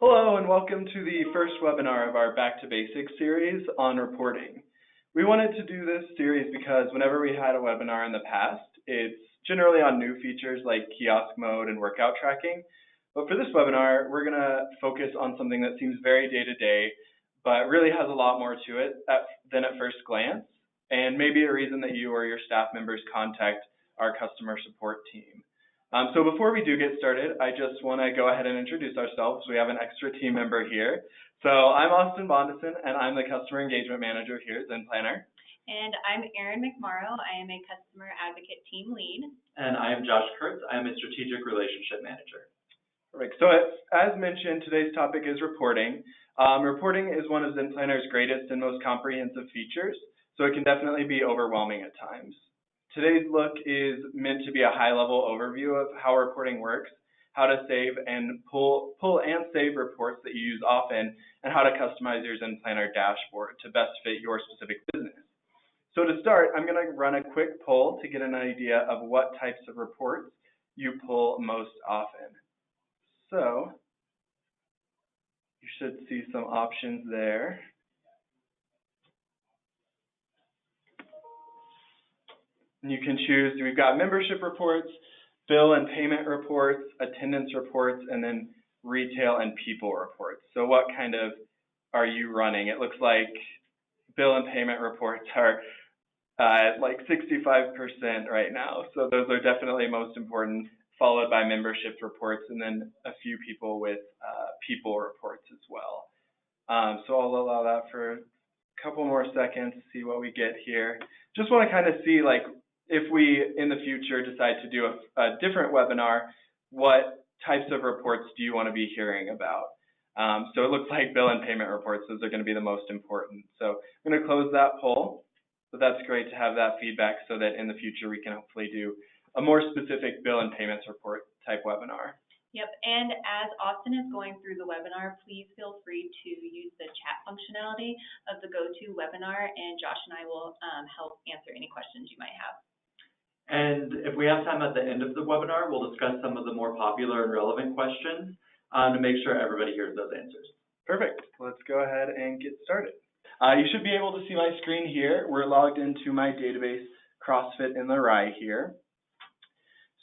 Hello and welcome to the first webinar of our Back to Basics series on reporting. We wanted to do this series because whenever we had a webinar in the past, it's generally on new features like kiosk mode and workout tracking. But for this webinar, we're going to focus on something that seems very day-to-day, but really has a lot more to it than at first glance, and maybe a reason that you or your staff members contact our customer support team. So before we do get started, I just want to go ahead and introduce ourselves. We have an extra team member here. So I'm Austin Bondison, and I'm the Customer Engagement Manager here at ZenPlanner. And I'm Erin McMorrow. I am a Customer Advocate Team Lead. And I am Josh Kurtz. I am a Strategic Relationship Manager. Perfect. So as mentioned, today's topic is reporting. Reporting is one of ZenPlanner's greatest and most comprehensive features, so it can definitely be overwhelming at times. Today's look is meant to be a high-level overview of how reporting works, how to save and pull and save reports that you use often, and how to customize your ZenPlanner dashboard to best fit your specific business. So to start, I'm going to run a quick poll to get an idea of what types of reports you pull most often. So you should see some options there. And you can choose, we've got membership reports, bill and payment reports, attendance reports, and then retail and people reports. So what kind of are you running? It looks like bill and payment reports are at like 65% right now. So those are definitely most important, followed by membership reports, and then a few people with people reports as well. So I'll allow that for a couple more seconds to see what we get here. Just want to kind of see, like, if we, in the future, decide to do a different webinar, what types of reports do you want to be hearing about? So it looks like bill and payment reports, those are going to be the most important. So I'm going to close that poll, but that's great to have that feedback so that in the future we can hopefully do a more specific bill and payments report type webinar. Yep, and as Austin is going through the webinar, please feel free to use the chat functionality of the GoToWebinar, and Josh and I will help answer any questions you might have. And if we have time at the end of the webinar, we'll discuss some of the more popular and relevant questions to make sure everybody hears those answers. Perfect. Let's go ahead and get started. You should be able to see my screen here. We're logged into my database, CrossFit in the Rye here.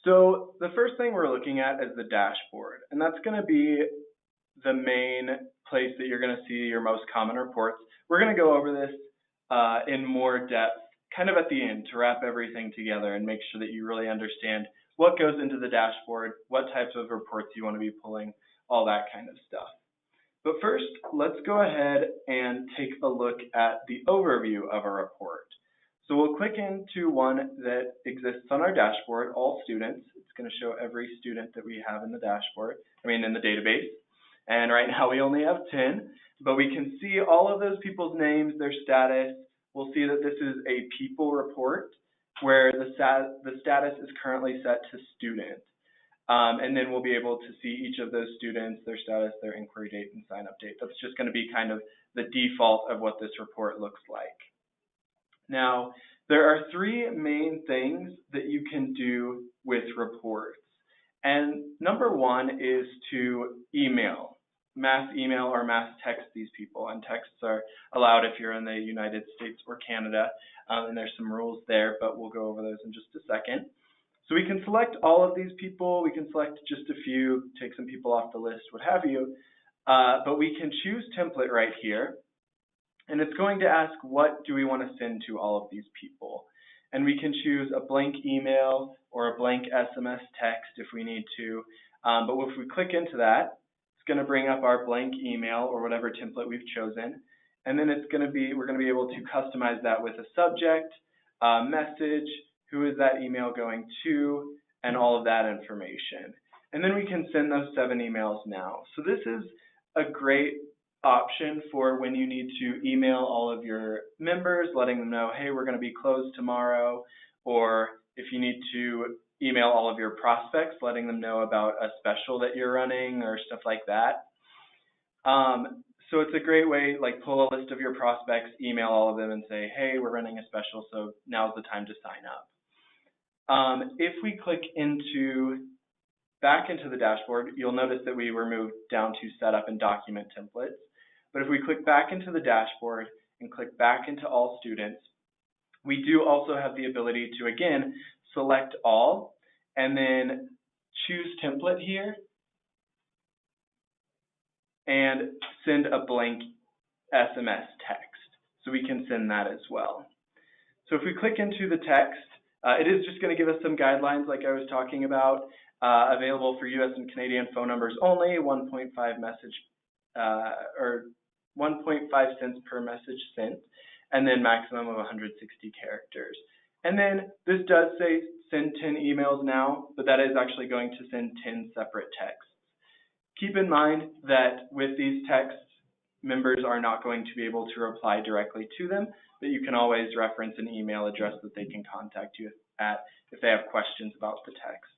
So the first thing we're looking at is the dashboard, and that's going to be the main place that you're going to see your most common reports. We're going to go over this in more depth kind of at the end to wrap everything together and make sure that you really understand what goes into the dashboard, what types of reports you want to be pulling, all that kind of stuff. But first, let's go ahead and take a look at the overview of a report. So we'll click into one that exists on our dashboard, all students. It's going to show every student that we have in the dashboard, in the database. And right now we only have 10, but we can see all of those people's names, their status. We'll see that this is a people report where the status is currently set to student. And then we'll be able to see each of those students, their status, their inquiry date, and sign-up date. That's just going to be kind of the default of what this report looks like. Now, there are three main things that you can do with reports. And number one is to mass email or mass text these people. And texts are allowed if you're in the United States or Canada. And there's some rules there, but we'll go over those in just a second. So we can select all of these people. We can select just a few, take some people off the list, what have you. But we can choose template right here. And it's going to ask, what do we want to send to all of these people? And we can choose a blank email or a blank SMS text if we need to. But if we click into that, it's going to bring up our blank email or whatever template we've chosen. And then we're going to be able to customize that with a subject, a message, who is that email going to, and all of that information. And then we can send those 7 emails now. So this is a great option for when you need to email all of your members, letting them know, hey, we're going to be closed tomorrow, or if you need to email all of your prospects, letting them know about a special that you're running or stuff like that. So it's a great way, like pull a list of your prospects, email all of them and say, hey, we're running a special, so now's the time to sign up. If we click into back into the dashboard, you'll notice that we were moved down to Setup and Document Templates. But if we click back into the dashboard and click back into All Students, we do also have the ability to, again, select All and then choose Template here and send a blank SMS text. So we can send that as well. So if we click into the text, it is just going to give us some guidelines like I was talking about, available for US and Canadian phone numbers only, 1.5 message, or 1.5 cents per message sent, and then maximum of 160 characters. And then this does say send 10 emails now, but that is actually going to send 10 separate texts. Keep in mind that with these texts, members are not going to be able to reply directly to them, but you can always reference an email address that they can contact you at if they have questions about the text.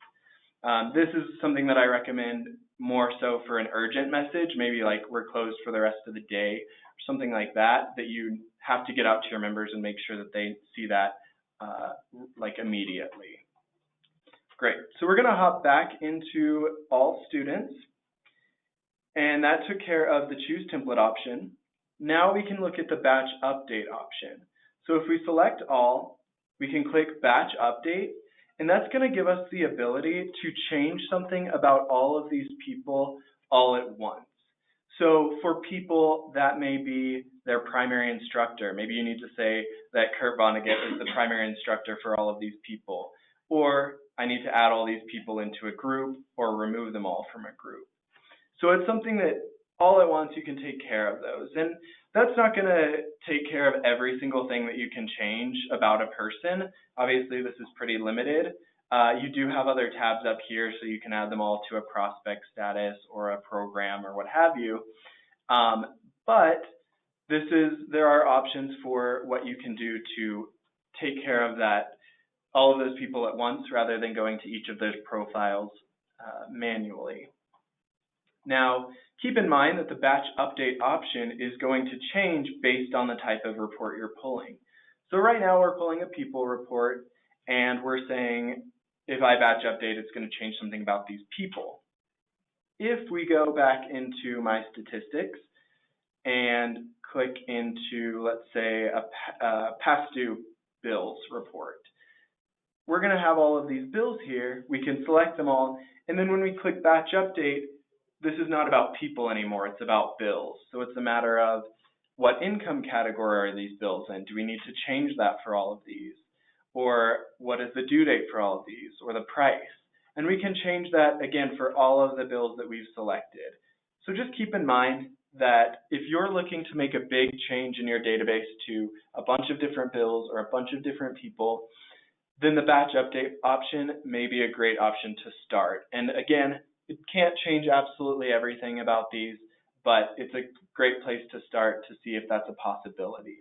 This is something that I recommend more so for an urgent message, maybe like we're closed for the rest of the day, or something like that, that you have to get out to your members and make sure that they see that like immediately. Great, so we're gonna hop back into All Students, and that took care of the Choose Template option. Now we can look at the Batch Update option. So if we select All, we can click Batch Update, and that's going to give us the ability to change something about all of these people all at once. So for people, that may be their primary instructor. Maybe you need to say that Kurt Vonnegut is the primary instructor for all of these people. Or I need to add all these people into a group or remove them all from a group. So it's something that all at once you can take care of those. And that's not going to take care of every single thing that you can change about a person. Obviously, this is pretty limited. You do have other tabs up here, so you can add them all to a prospect status or a program or what have you. But there are options for what you can do to take care of that, all of those people at once, rather than going to each of those profiles manually. Now, keep in mind that the batch update option is going to change based on the type of report you're pulling. So right now we're pulling a people report, and we're saying if I batch update, it's going to change something about these people. If we go back into my statistics and click into, let's say, a past due bills report, we're going to have all of these bills here. We can select them all, and then when we click batch update, this is not about people anymore, it's about bills. So it's a matter of what income category are these bills in? Do we need to change that for all of these? Or what is the due date for all of these? Or the price? And we can change that again for all of the bills that we've selected. So just keep in mind that if you're looking to make a big change in your database to a bunch of different bills or a bunch of different people, then the batch update option may be a great option to start. And again, it can't change absolutely everything about these, but it's a great place to start to see if that's a possibility.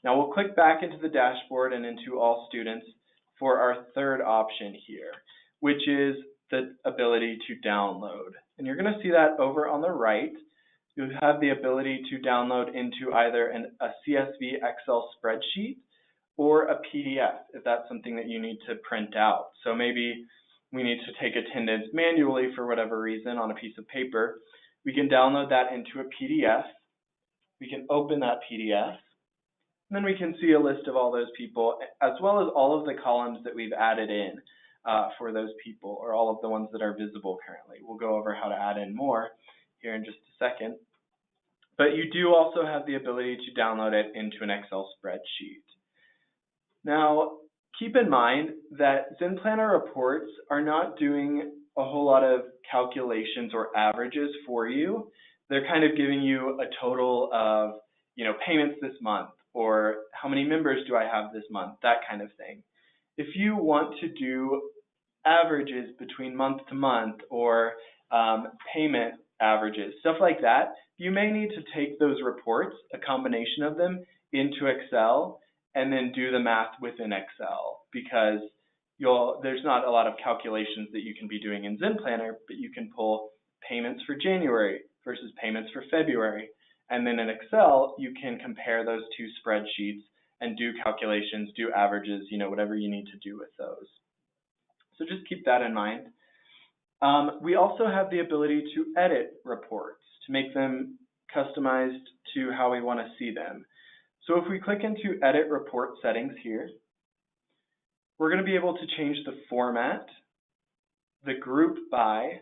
Now we'll click back into the dashboard and into All Students for our third option here, which is the ability to download. And you're going to see that over on the right. You have the ability to download into either a CSV Excel spreadsheet or a PDF if that's something that you need to print out. So maybe we need to take attendance manually for whatever reason on a piece of paper. We can download that into a PDF. We can open that PDF. And then we can see a list of all those people, as well as all of the columns that we've added in for those people, or all of the ones that are visible currently. We'll go over how to add in more here in just a second. But you do also have the ability to download it into an Excel spreadsheet. Now, keep in mind that XenPlanner reports are not doing a whole lot of calculations or averages for you. They're kind of giving you a total of, payments this month, or how many members do I have this month, that kind of thing. If you want to do averages between month to month or payment averages, stuff like that, you may need to take those reports, a combination of them, into Excel and then do the math within Excel, because there's not a lot of calculations that you can be doing in XenPlanner, but you can pull payments for January versus payments for February. And then in Excel, you can compare those two spreadsheets and do calculations, do averages, whatever you need to do with those. So just keep that in mind. We also have the ability to edit reports, to make them customized to how we want to see them. So if we click into Edit Report Settings here, we're going to be able to change the format, the group by,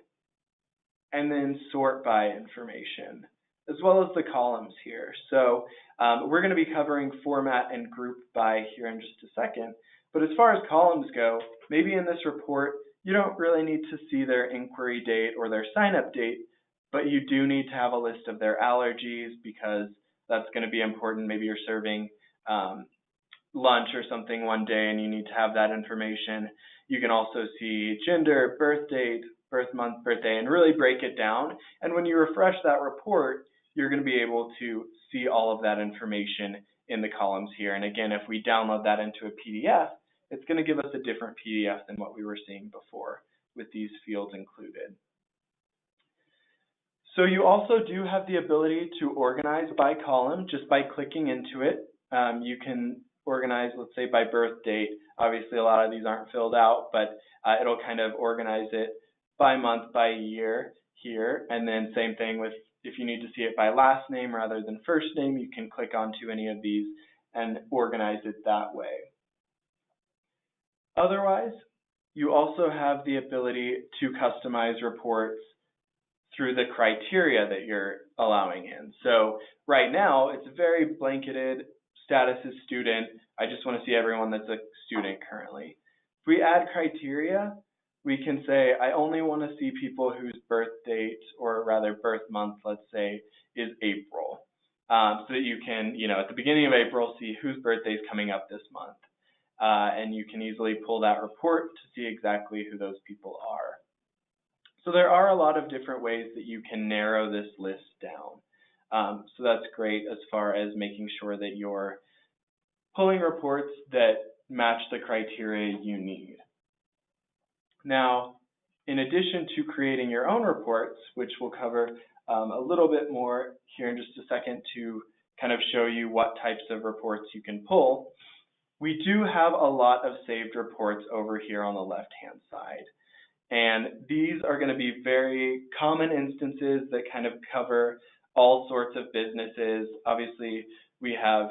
and then sort by information, as well as the columns here. So we're going to be covering format and group by here in just a second. But as far as columns go, maybe in this report, you don't really need to see their inquiry date or their sign-up date, but you do need to have a list of their allergies because that's going to be important. Maybe you're serving lunch or something one day and you need to have that information. You can also see gender, birth date, birth month, birthday, and really break it down. And when you refresh that report, you're going to be able to see all of that information in the columns here. And again, if we download that into a PDF, it's going to give us a different PDF than what we were seeing before with these fields included. So you also do have the ability to organize by column just by clicking into it. You can organize, let's say, by birth date. Obviously, a lot of these aren't filled out, but it'll kind of organize it by month, by year here. And then same thing with if you need to see it by last name rather than first name, you can click onto any of these and organize it that way. Otherwise, you also have the ability to customize reports through the criteria that you're allowing in. So right now, it's very blanketed, status is student. I just want to see everyone that's a student currently. If we add criteria, we can say, I only want to see people whose birth date, or rather birth month, let's say, is April. So that you can, at the beginning of April, see whose birthday is coming up this month. And you can easily pull that report to see exactly who those people are. So there are a lot of different ways that you can narrow this list down. So that's great as far as making sure that you're pulling reports that match the criteria you need. Now, in addition to creating your own reports, which we'll cover a little bit more here in just a second to kind of show you what types of reports you can pull, we do have a lot of saved reports over here on the left-hand side. And these are going to be very common instances that kind of cover all sorts of businesses. Obviously, we have,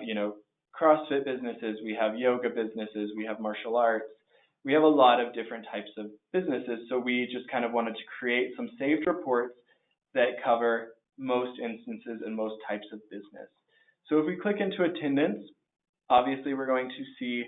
CrossFit businesses, we have yoga businesses, we have martial arts. We have a lot of different types of businesses, so we just kind of wanted to create some saved reports that cover most instances and most types of business. So if we click into attendance, obviously we're going to see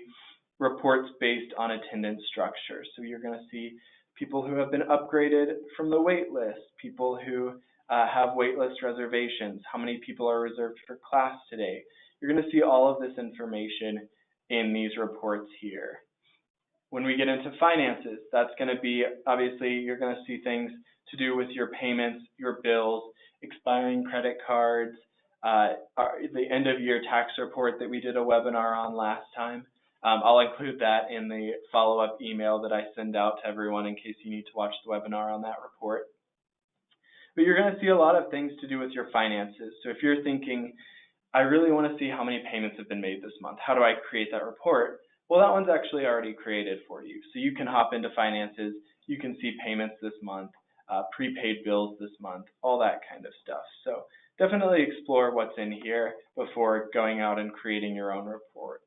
reports based on attendance structure. So you're going to see people who have been upgraded from the wait list, people who have wait list reservations, how many people are reserved for class today. You're going to see all of this information in these reports here. When we get into finances, that's going to be, obviously, you're going to see things to do with your payments, your bills, expiring credit cards, the end of year tax report that we did a webinar on last time. I'll include that in the follow-up email that I send out to everyone in case you need to watch the webinar on that report. But you're going to see a lot of things to do with your finances. So if you're thinking, I really want to see how many payments have been made this month, how do I create that report? Well, that one's actually already created for you. So you can hop into finances, you can see payments this month, prepaid bills this month, all that kind of stuff. So definitely explore what's in here before going out and creating your own report.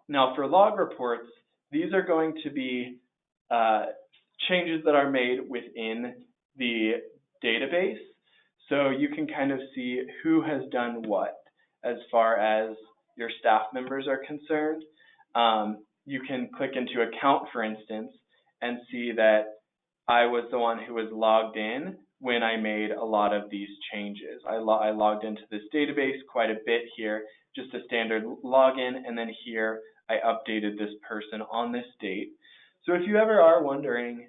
Now for log reports, these are going to be changes that are made within the database. So you can kind of see who has done what as far as your staff members are concerned. You can click into account, for instance, and see that I was the one who was logged in when I made a lot of these changes. I logged into this database quite a bit here, just a standard login, and then here I updated this person on this date. So if you ever are wondering,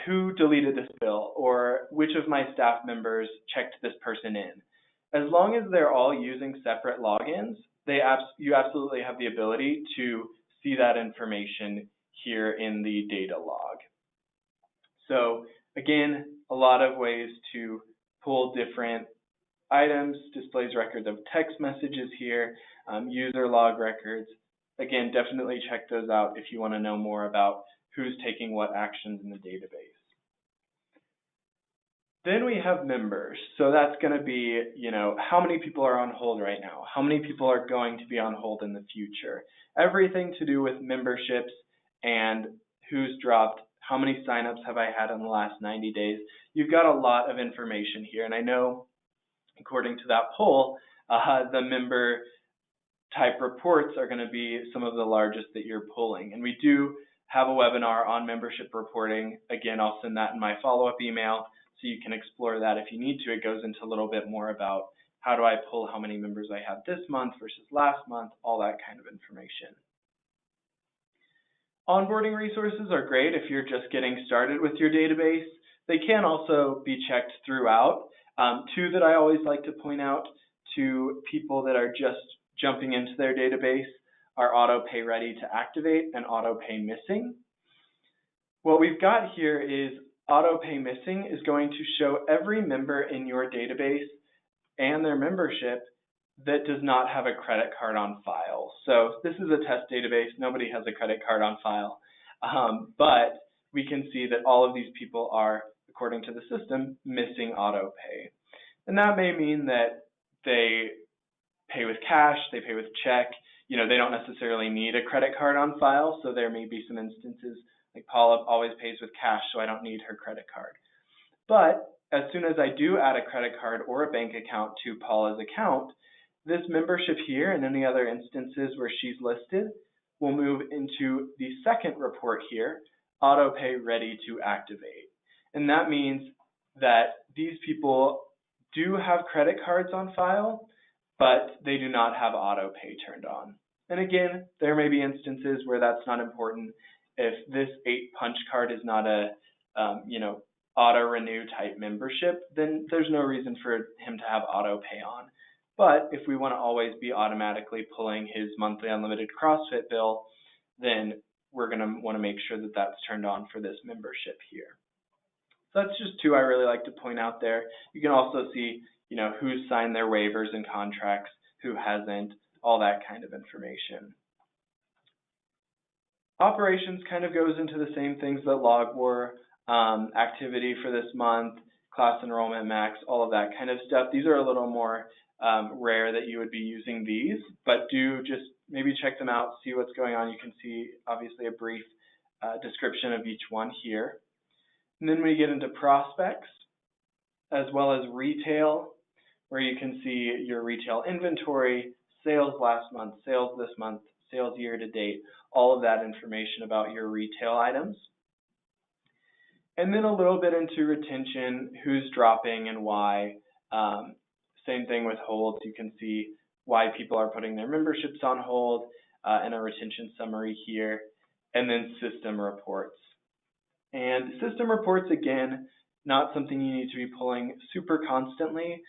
who deleted this bill or which of my staff members checked this person in, as long as they're all using separate logins, you absolutely have the ability to see that information here in the data log. So again, a lot of ways to pull different items, displays records of text messages here, user log records. Again, definitely check those out if you want to know more about who's taking what actions in the database. Then we have members. So that's going to be, how many people are on hold right now? How many people are going to be on hold in the future? Everything to do with memberships and who's dropped, how many signups have I had in the last 90 days. You've got a lot of information here. And I know, according to that poll, the member type reports are going to be some of the largest that you're pulling. And we do have a webinar on membership reporting. Again, I'll send that in my follow-up email so you can explore that if you need to. It goes into a little bit more about how do I pull how many members I have this month versus last month, all that kind of information. Onboarding resources are great if you're just getting started with your database. They can also be checked throughout. Two that I always like to point out to people that are just jumping into their database are AutoPay Ready to Activate and AutoPay Missing. What we've got here is AutoPay Missing is going to show every member in your database and their membership that does not have a credit card on file. So this is a test database. Nobody has a credit card on file. But we can see that all of these people are, according to the system, missing AutoPay. And that may mean that they pay with cash, they pay with check. They don't necessarily need a credit card on file. So there may be some instances like Paula always pays with cash, so I don't need her credit card. But as soon as I do add a credit card or a bank account to Paula's account, this membership here and any other instances where she's listed will move into the second report here, AutoPay Ready to Activate. And that means that these people do have credit cards on file, but they do not have AutoPay turned on. And again, there may be instances where that's not important. If this 8 punch card is not a, auto-renew type membership, then there's no reason for him to have AutoPay on. But if we want to always be automatically pulling his monthly unlimited CrossFit bill, then we're going to want to make sure that that's turned on for this membership here. So that's just two I really like to point out there. You can also see, who's signed their waivers and contracts, who hasn't, all that kind of information. Operations kind of goes into the same things that log were, activity for this month, class enrollment max, all of that kind of stuff. These are a little more rare that you would be using these, but do just maybe check them out, see what's going on. You can see obviously a brief description of each one here. And then we get into prospects as well as retail, where you can see your retail inventory, sales last month, sales this month, sales year to date, all of that information about your retail items. And then a little bit into retention, who's dropping and why. Same thing with holds. You can see why people are putting their memberships on hold and a retention summary here. And then system reports. And system reports, again, not something you need to be pulling super constantly.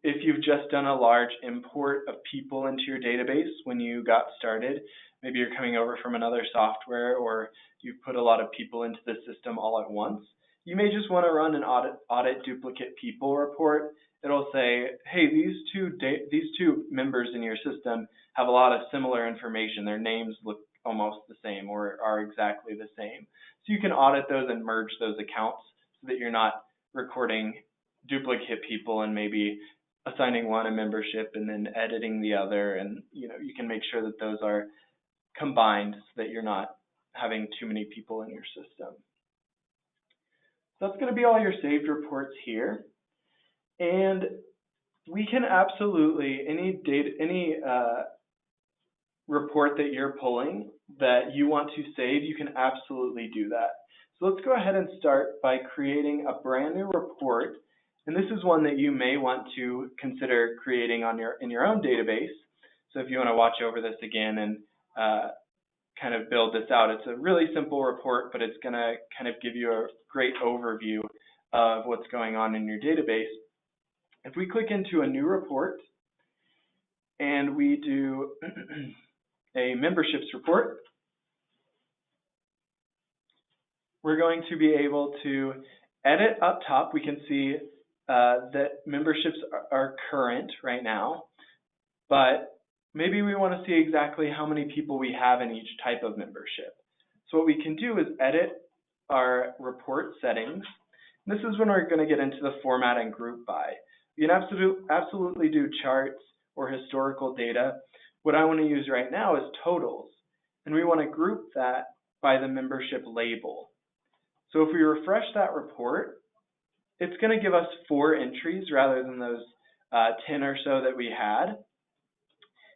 If you've just done a large import of people into your database when you got started, maybe you're coming over from another software or you've put a lot of people into the system all at once, you may just want to run an audit duplicate people report. It'll say, hey, these two members in your system have a lot of similar information. Their names look almost the same or are exactly the same. So you can audit those and merge those accounts so that you're not recording duplicate people and maybe assigning one a membership and then editing the other. And you can make sure that those are combined so that you're not having too many people in your system. So that's going to be all your saved reports here. And we can absolutely, any report that you're pulling that you want to save, you can absolutely do that. So let's go ahead and start by creating a brand new report. And this is one that you may want to consider creating in your own database. So if you want to watch over this again and kind of build this out, it's a really simple report, but it's going to kind of give you a great overview of what's going on in your database. If we click into a new report and we do a memberships report, we're going to be able to edit up top. We can see that memberships are current right now, but maybe we want to see exactly how many people we have in each type of membership. So what we can do is edit our report settings. And This is when we're going to get into the format and group by. You can absolutely do charts or historical data. What I want to use right now is totals, and we want to group that by the membership label. So if we refresh that report, it's going to give us 4 entries rather than those 10 or so that we had.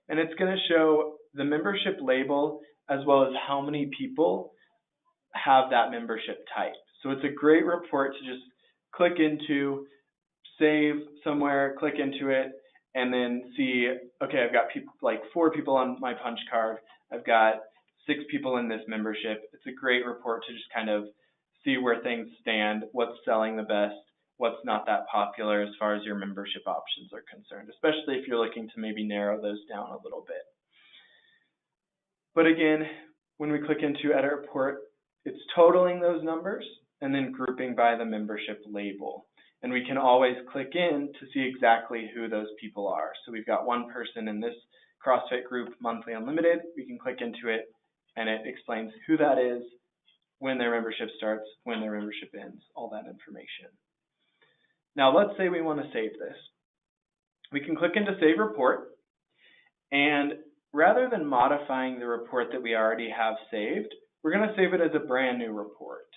And it's going to show the membership label as well as how many people have that membership type. So it's a great report to just click into, save somewhere, click into it, and then see, okay, I've got people, like 4 people on my punch card. I've got 6 people in this membership. It's a great report to just kind of see where things stand, what's selling the best, what's not that popular as far as your membership options are concerned, especially if you're looking to maybe narrow those down a little bit. But again, when we click into Edit Report, it's totaling those numbers and then grouping by the membership label. And we can always click in to see exactly who those people are. So we've got one person in this CrossFit group, monthly unlimited. We can click into it and it explains who that is, when their membership starts, when their membership ends, all that information. Now let's say we want to save this. We can click into Save Report, and rather than modifying the report that we already have saved, we're going to save it as a brand new report.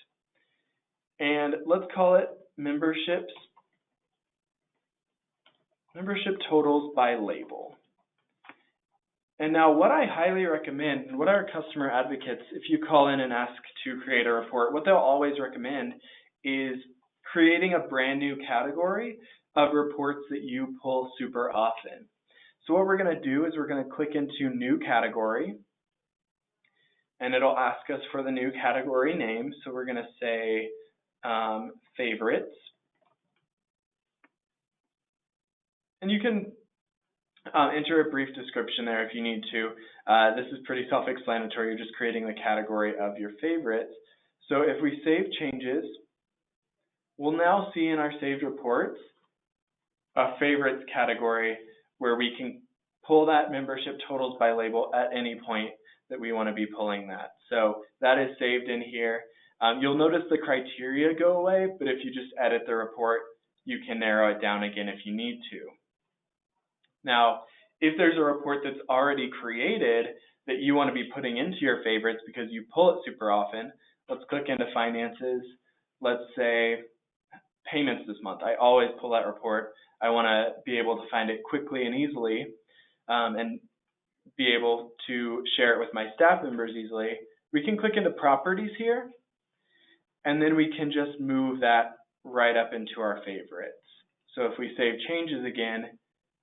And let's call it membership totals by label. And now what I highly recommend, and what our customer advocates, if you call in and ask to create a report, what they'll always recommend is creating a brand new category of reports that you pull super often. So what we're going to do is we're going to click into New Category, and it'll ask us for the new category name. So we're going to say favorites. And you can enter a brief description there if you need to. This is pretty self-explanatory. You're just creating the category of your favorites. So if we save changes, we'll now see in our saved reports a favorites category where we can pull that membership totals by label at any point that we want to be pulling that. So that is saved in here. You'll notice the criteria go away, but if you just edit the report, you can narrow it down again if you need to. Now, if there's a report that's already created that you want to be putting into your favorites because you pull it super often, let's click into Finances. Let's say payments this month. I always pull that report. I want to be able to find it quickly and easily and be able to share it with my staff members easily. We can click into Properties here, and then we can just move that right up into our favorites. So if we save changes again,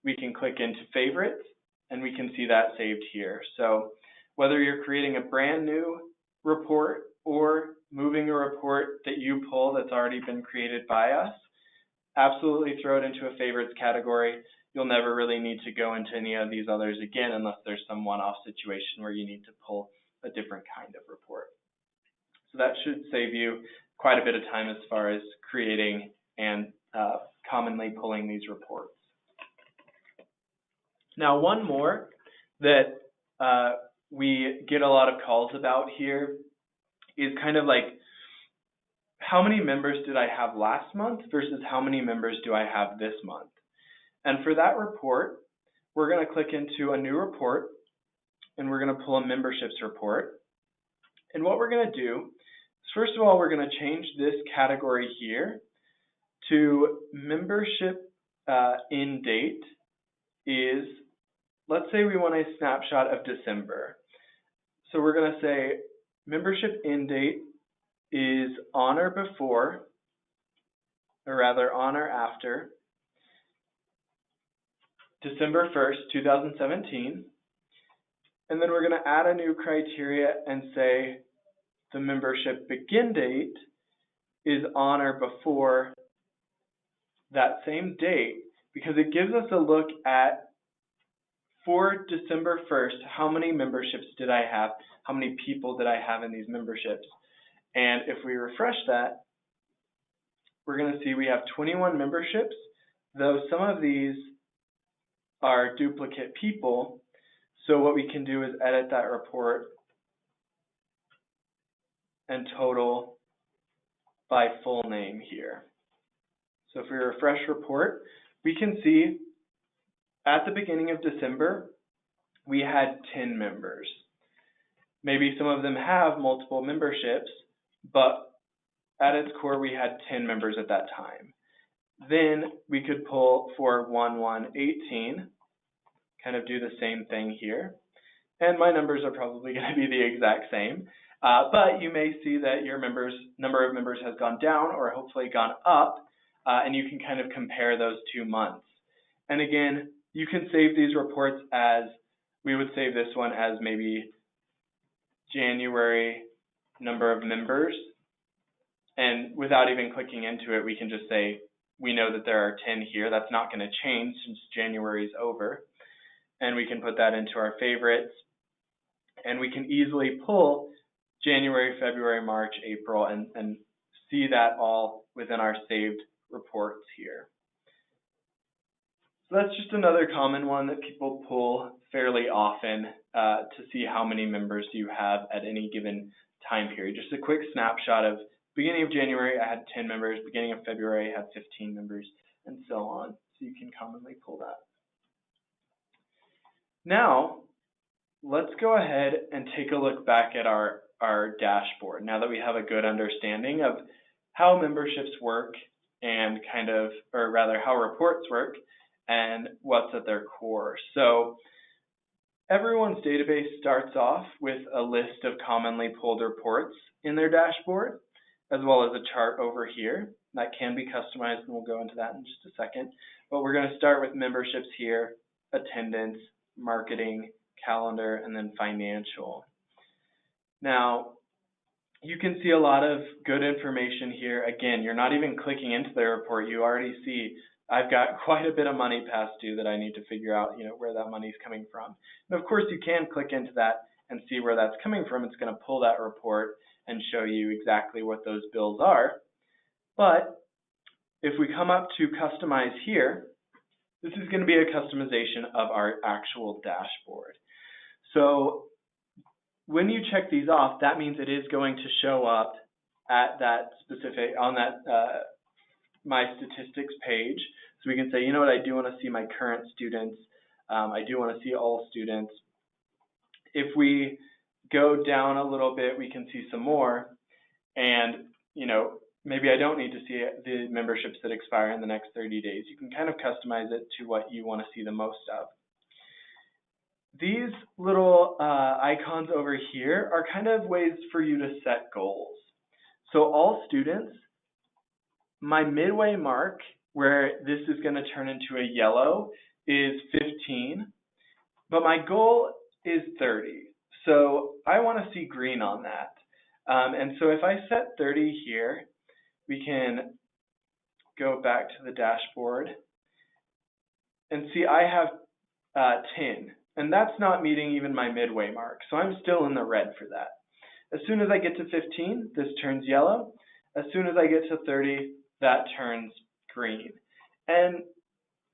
we can click into Favorites, and we can see that saved here. So whether you're creating a brand new report or moving a report that you pull that's already been created by us, absolutely throw it into a favorites category. You'll never really need to go into any of these others again unless there's some one-off situation where you need to pull a different kind of report. So that should save you quite a bit of time as far as creating and commonly pulling these reports. Now, one more that we get a lot of calls about here is kind of like, how many members did I have last month versus how many members do I have this month? And for that report, we're going to click into a new report, and we're going to pull a memberships report. And what we're going to do is, first of all, we're going to change this category here to membership in date is, let's say we want a snapshot of December. So we're going to say membership in date is on or before, or rather on or after, December 1st, 2017. And then we're going to add a new criteria and say the membership begin date is on or before that same date, because it gives us a look at, for December 1st, how many memberships did I have? How many people did I have in these memberships? And if we refresh that, we're going to see we have 21 memberships, though some of these are duplicate people. So what we can do is edit that report and total by full name here. So if we refresh report, we can see at the beginning of December, we had 10 members. Maybe some of them have multiple memberships, but at its core, we had 10 members at that time. Then we could pull for 1/1/18, kind of do the same thing here. And my numbers are probably going to be the exact same. But you may see that your number of members has gone down or hopefully gone up, and you can kind of compare those 2 months. And again, you can save these reports as, we would save this one as maybe January number of members. And without even clicking into it, we can just say, we know that there are 10 here. That's not going to change since January is over. And we can put that into our favorites. And we can easily pull January, February, March, April, and see that all within our saved reports here. So that's just another common one that people pull fairly often to see how many members you have at any given time period. Just a quick snapshot of beginning of January, I had 10 members. Beginning of February, I had 15 members, and so on. So you can commonly pull that. Now, let's go ahead and take a look back at our dashboard now that we have a good understanding of how memberships work and how reports work and what's at their core. So everyone's database starts off with a list of commonly pulled reports in their dashboard, as well as a chart over here that can be customized, and we'll go into that in just a second. But we're going to start with memberships here, attendance, marketing, calendar, and then financial. Now, you can see a lot of good information here. Again, you're not even clicking into the report. You already see I've got quite a bit of money past due that I need to figure out, where that money's coming from. And of course, you can click into that and see where that's coming from. It's going to pull that report and show you exactly what those bills are. But if we come up to customize here, this is going to be a customization of our actual dashboard. So when you check these off, that means it is going to show up at that on that my statistics page. So we can say, I do want to see my current students. I do want to see all students. If we go down a little bit, we can see some more. And, maybe I don't need to see the memberships that expire in the next 30 days. You can kind of customize it to what you want to see the most of. These little icons over here are kind of ways for you to set goals. So all students, my midway mark, where this is going to turn into a yellow, is 15, but my goal is 30. So I want to see green on that. And so if I set 30 here, we can go back to the dashboard and see I have 10. And that's not meeting even my midway mark. So I'm still in the red for that. As soon as I get to 15, this turns yellow. As soon as I get to 30, that turns green. And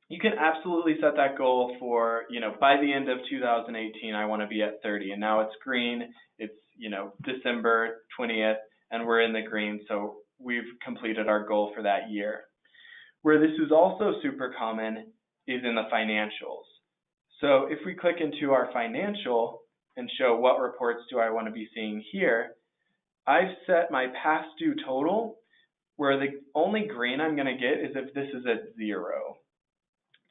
you can absolutely set that goal for, by the end of 2018, I want to be at 30. And now it's green. It's, December 20th, and we're in the green. So we've completed our goal for that year. Where this is also super common is in the financials. So if we click into our financial and show what reports do I want to be seeing here, I've set my past due total where the only green I'm going to get is if this is at 0.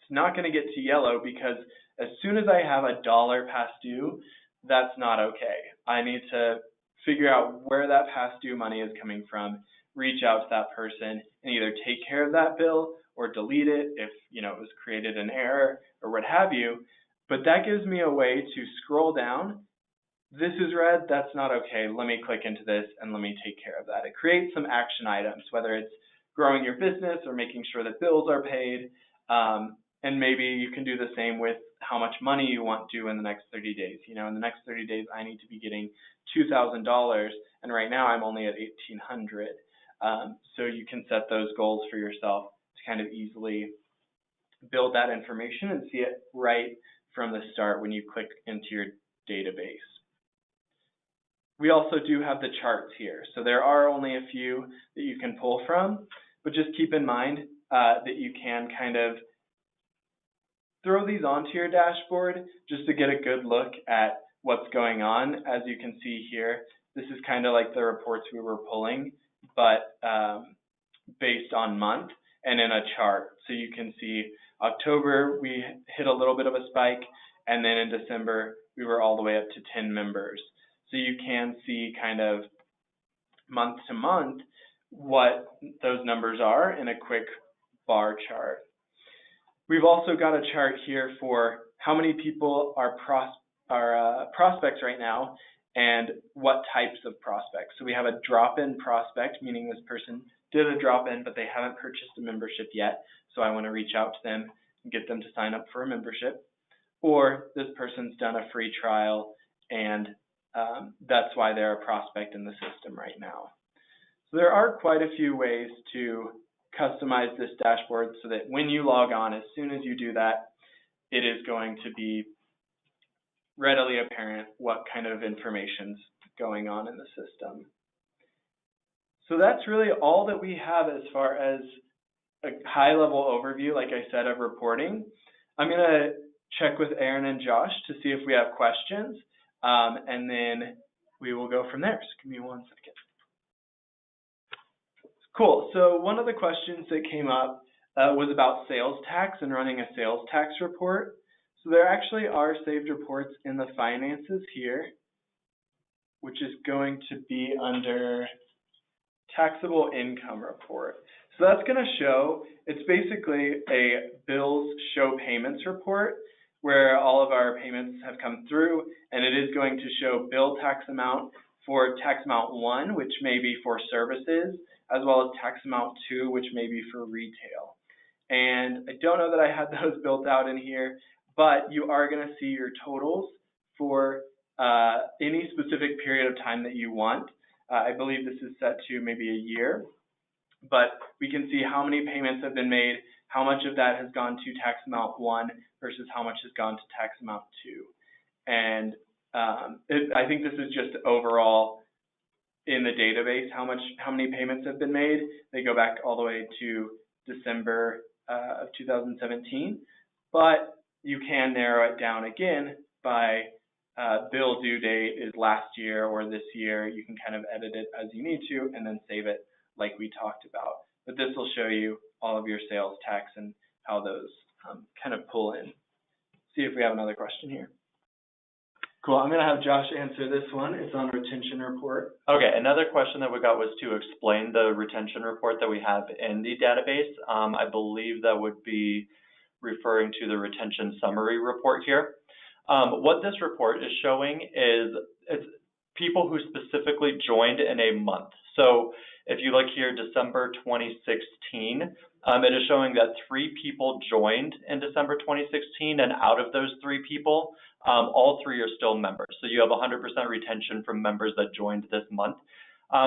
It's not going to get to yellow because as soon as I have $1 past due, that's not okay. I need to figure out where that past due money is coming from, reach out to that person, and either take care of that bill or delete it if it was created an error or what have you. But that gives me a way to scroll down. This is red, that's not okay. Let me click into this and let me take care of that. It creates some action items, whether it's growing your business or making sure that bills are paid. And maybe you can do the same with how much money you want due in the next 30 days. In the next 30 days, I need to be getting $2,000, and right now I'm only at $1,800. So you can set those goals for yourself to kind of easily build that information and see it right from the start when you click into your database. We also do have the charts here. So there are only a few that you can pull from, but just keep in mind that you can kind of throw these onto your dashboard just to get a good look at what's going on. As you can see here, this is kind of like the reports we were pulling, but based on month and in a chart. So you can see October, we hit a little bit of a spike, and then in December, we were all the way up to 10 members. So you can see kind of month to month what those numbers are in a quick bar chart. We've also got a chart here for how many people are prospects right now and what types of prospects. So we have a drop-in prospect, meaning this person did a drop-in, but they haven't purchased a membership yet. So I want to reach out to them and get them to sign up for a membership. Or this person's done a free trial, and that's why they're a prospect in the system right now. So there are quite a few ways to customize this dashboard so that when you log on, as soon as you do that, it is going to be readily apparent what kind of information's going on in the system. So that's really all that we have as far as a high-level overview, like I said, of reporting. I'm going to check with Aaron and Josh to see if we have questions, and then we will go from there. So give me 1 second. Cool. So one of the questions that came up was about sales tax and running a sales tax report. So there actually are saved reports in the finances here, which is going to be under taxable income report. So that's going to show, it's basically a bills show payments report where all of our payments have come through, and it is going to show bill tax amount for tax amount 1, which may be for services, as well as tax amount 2, which may be for retail. And I don't know that I had those built out in here, but you are going to see your totals for any specific period of time that you want. I believe this is set to maybe a year, but we can see how many payments have been made, how much of that has gone to tax amount 1 versus how much has gone to tax amount 2. And I think this is just overall in the database, how many payments have been made. They go back all the way to December of 2017, but you can narrow it down again by bill due date is last year or this year. You can kind of edit it as you need to and then save it like we talked about. But this will show you all of your sales tax and how those kind of pull in. See if we have another question here. Cool, I'm going to have Josh answer this one. It's on retention report. Okay, another question that we got was to explain the retention report that we have in the database. I believe that would be referring to the retention summary report here. What this report is showing is it's people who specifically joined in a month. So if you look here, December 2016, it is showing that 3 people joined in December 2016, and out of those 3 people, all 3 are still members. So you have 100% retention from members that joined this month.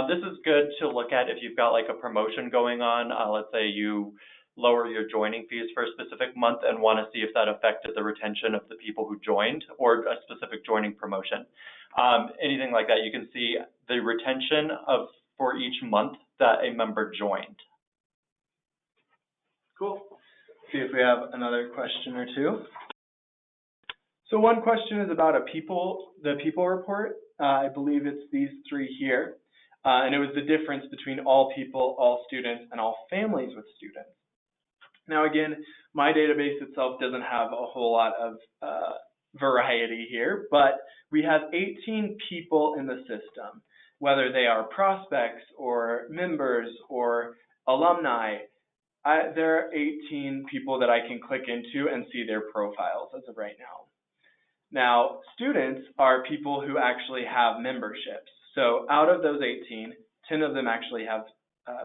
This is good to look at if you've got like a promotion going on. Let's say you lower your joining fees for a specific month and want to see if that affected the retention of the people who joined or a specific joining promotion. Anything like that, you can see the retention for each month that a member joined. Cool. See if we have another question or two. So one question is about the people report. I believe it's these 3 here. And it was the difference between all people, all students, and all families with students. Now again, my database itself doesn't have a whole lot of variety here, but we have 18 people in the system, whether they are prospects or members or alumni. There are 18 people that I can click into and see their profiles as of right now. Now, students are people who actually have memberships. So out of those 18, 10 of them actually have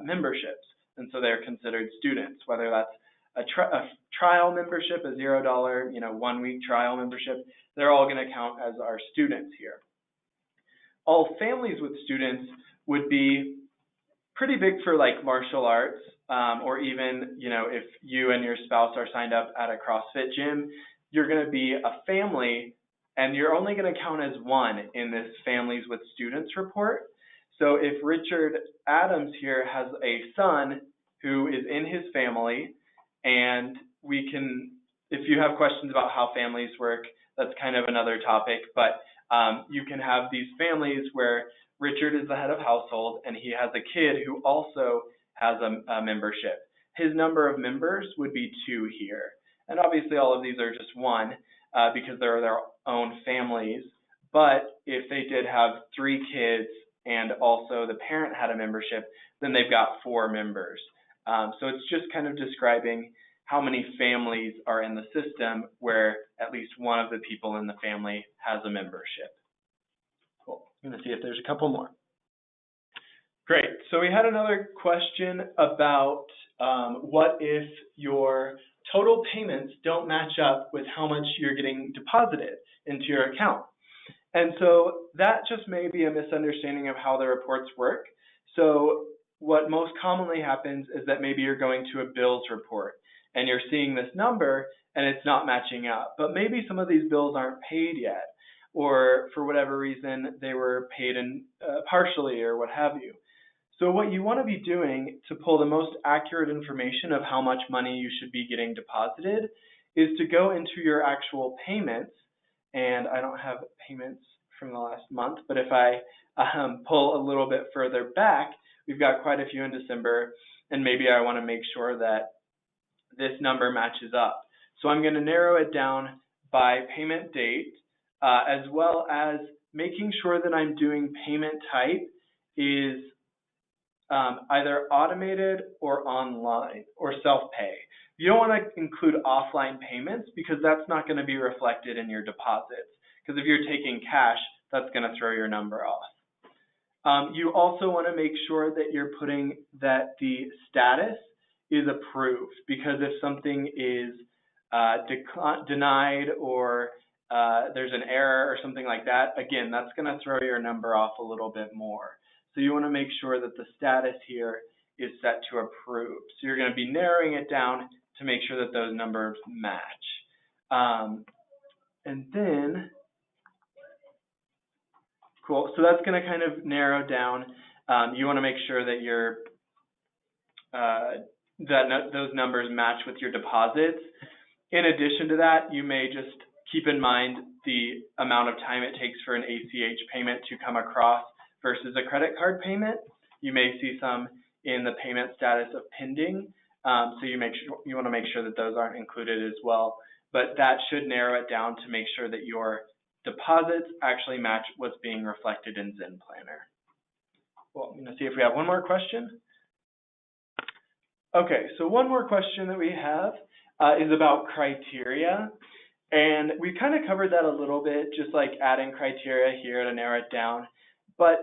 memberships, and so they're considered students, whether that's a trial membership, a $0, 1-week trial membership. They're all going to count as our students here. All families with students would be pretty big for like martial arts, or even, if you and your spouse are signed up at a CrossFit gym, you're going to be a family, and you're only going to count as 1 in this families with students report. So if Richard Adams here has a son who is in his family, and we can, if you have questions about how families work, that's kind of another topic, but you can have these families where Richard is the head of household and he has a kid who also has a membership. His number of members would be 2 here. And obviously all of these are just 1 because they're their own families. But if they did have 3 kids and also the parent had a membership, then they've got 4 members. So it's just kind of describing how many families are in the system where at least one of the people in the family has a membership. Cool. I'm going to see if there's a couple more. Great. So we had another question about what if your total payments don't match up with how much you're getting deposited into your account. And so that just may be a misunderstanding of how the reports work. So what most commonly happens is that maybe you're going to a bills report and you're seeing this number and it's not matching up. But maybe some of these bills aren't paid yet, or for whatever reason they were paid in partially or what have you. So what you want to be doing to pull the most accurate information of how much money you should be getting deposited is to go into your actual payments. And I don't have payments from the last month, but if I pull a little bit further back, we've got quite a few in December, and maybe I want to make sure that this number matches up. So I'm going to narrow it down by payment date, as well as making sure that I'm doing payment type is either automated or online or self-pay. You don't want to include offline payments because that's not going to be reflected in your deposits. Because if you're taking cash, that's going to throw your number off. You also want to make sure that you're putting that the status is approved, because if something is denied or there's an error or something like that, again, that's going to throw your number off a little bit more. So you want to make sure that the status here is set to approved. So you're going to be narrowing it down to make sure that those numbers match. And then, cool, so that's going to kind of narrow down. You want to make sure that your those numbers match with your deposits. In addition to that, you may just keep in mind the amount of time it takes for an ACH payment to come across versus a credit card payment. You may see some in the payment status of pending, so you want to make sure that those aren't included as well. But that should narrow it down to make sure that your deposits actually match what's being reflected in Zen Planner. Well, I'm going to see if we have one more question. Okay, so one more question that we have is about criteria. And we kind of covered that a little bit, just like adding criteria here to narrow it down. But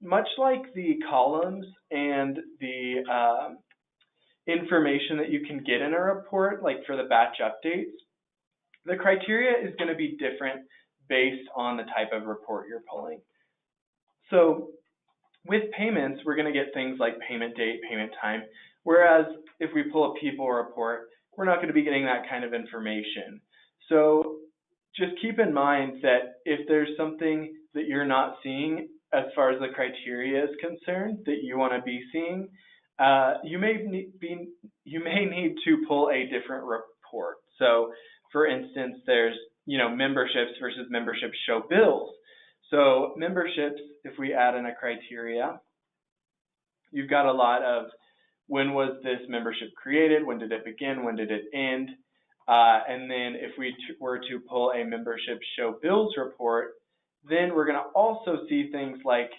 much like the columns and the information that you can get in a report, like for the batch updates, the criteria is going to be different based on the type of report you're pulling. So with payments, we're going to get things like payment date, payment time, whereas if we pull a people report, we're not going to be getting that kind of information. So just keep in mind that if there's something that you're not seeing as far as the criteria is concerned that you want to be seeing, you may need to pull a different report. So for instance, there's memberships versus memberships show bills. So memberships, if we add in a criteria, you've got a lot of when was this membership created, when did it begin, when did it end, and then if we were to pull a membership show bills report, then we're going to also see things like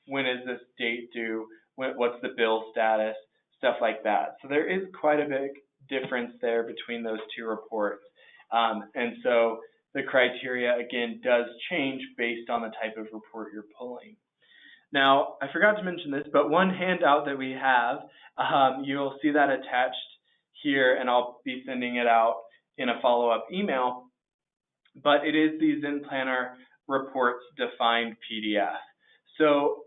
when is this date due, what's the bill status, stuff like that. So there is quite a big difference there between those two reports. And so the criteria, again, does change based on the type of report you're pulling. Now, I forgot to mention this, but one handout that we have, you'll see that attached here, and I'll be sending it out in a follow-up email, but it is the Zen Planner Reports Defined PDF. So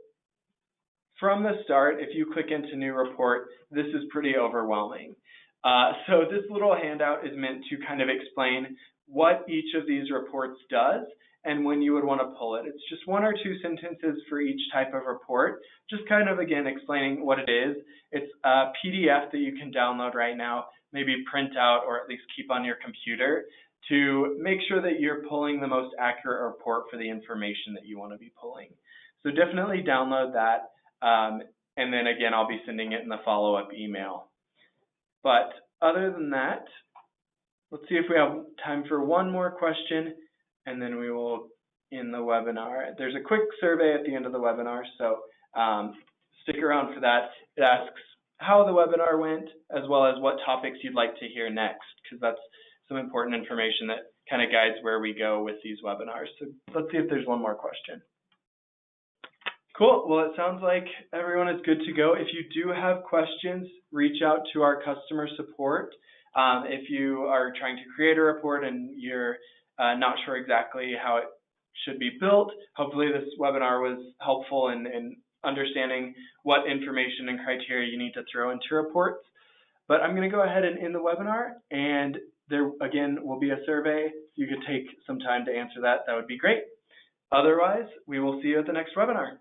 from the start, if you click into New Report, this is pretty overwhelming. So this little handout is meant to kind of explain what each of these reports does and when you would want to pull it. It's just 1 or 2 sentences for each type of report, just kind of, again, explaining what it is. It's a PDF that you can download right now, maybe print out or at least keep on your computer to make sure that you're pulling the most accurate report for the information that you want to be pulling. So definitely download that, and then again, I'll be sending it in the follow-up email. But other than that, let's see if we have time for one more question, and then we will end the webinar. There's a quick survey at the end of the webinar, so stick around for that. It asks how the webinar went, as well as what topics you'd like to hear next, because that's some important information that kind of guides where we go with these webinars. So let's see if there's one more question. Cool. Well, it sounds like everyone is good to go. If you do have questions, reach out to our customer support. If you are trying to create a report and you're not sure exactly how it should be built, hopefully this webinar was helpful in understanding what information and criteria you need to throw into reports. But I'm going to go ahead and end the webinar, and there again will be a survey. If you could take some time to answer that, that would be great. Otherwise, we will see you at the next webinar.